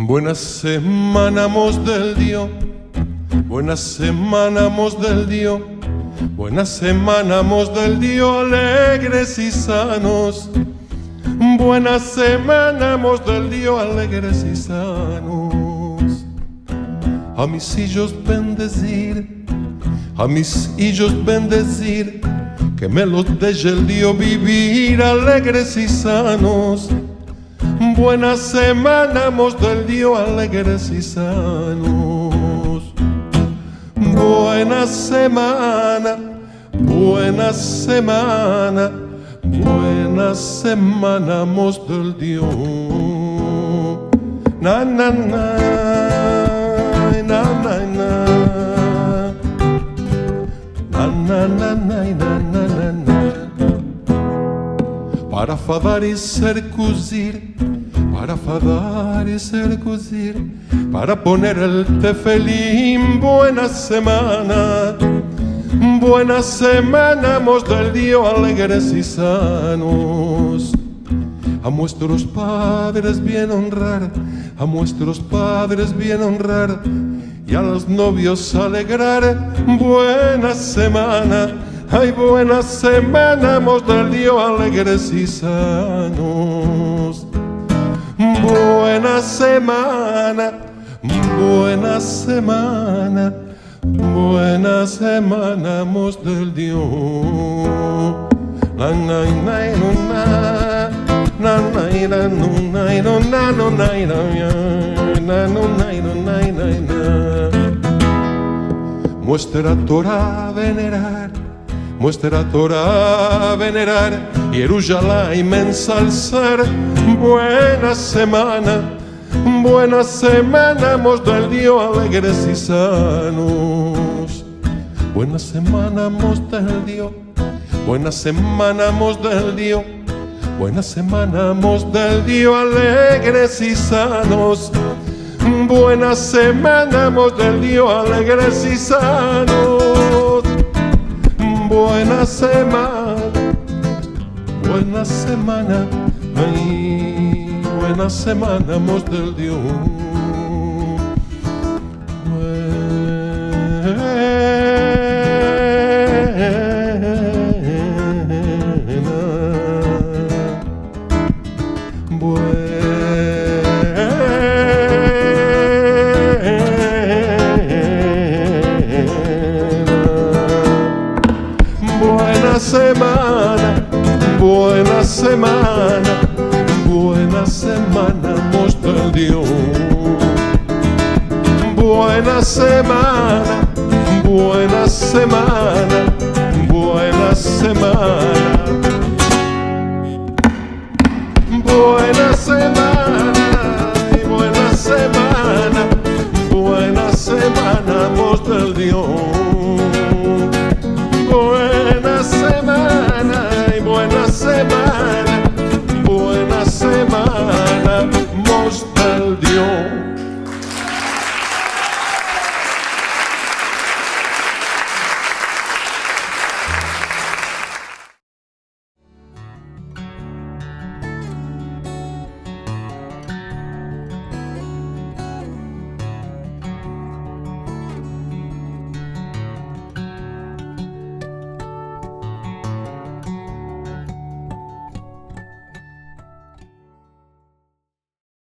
Buena semana, mos del Dio. Buena semana, mos del Dio. Buena semana, mos del Dio, alegres y sanos. Buena semana, mos del Dio, alegres y sanos. A mis hijos bendecir, a mis hijos bendecir, que me los deje el Dio vivir alegres y sanos. Buena semana, mos del Dio, alegres y sanos. Buena semana, buena semana, buena semana, mos del Dio. Na na na, na na na, na na na na na na na. Para fadar e circuncir, para fadar e circuncir, para poner el tefelín. Buena semana, buena semana, mos del Dio, alegres y sanos. A nuestros padres bien honrar, a nuestros padres bien honrar, y a los novios alegrar. Buena semana, ay, buena semana, mos del Dio, alegres y sanos. Buena semana, buena semana, buena semana, mos del Dio. Na na na na na na na na na na. Muestra Torah venerar, muestra Torah venerar, Jerusalén ensalzar. Buena semana, mos del Dio, alegres y sanos. Buena semana, mos del Dio. Buena semana, mos del Dio. Buena semana, mos del Dio, alegres y sanos. Buena semana, mos del Dio, alegres y sanos. Buena semana, ay, buena semana, mos del Dio. Buena semana, buena semana, buena semana, mos del Dio. Buena semana, buena semana,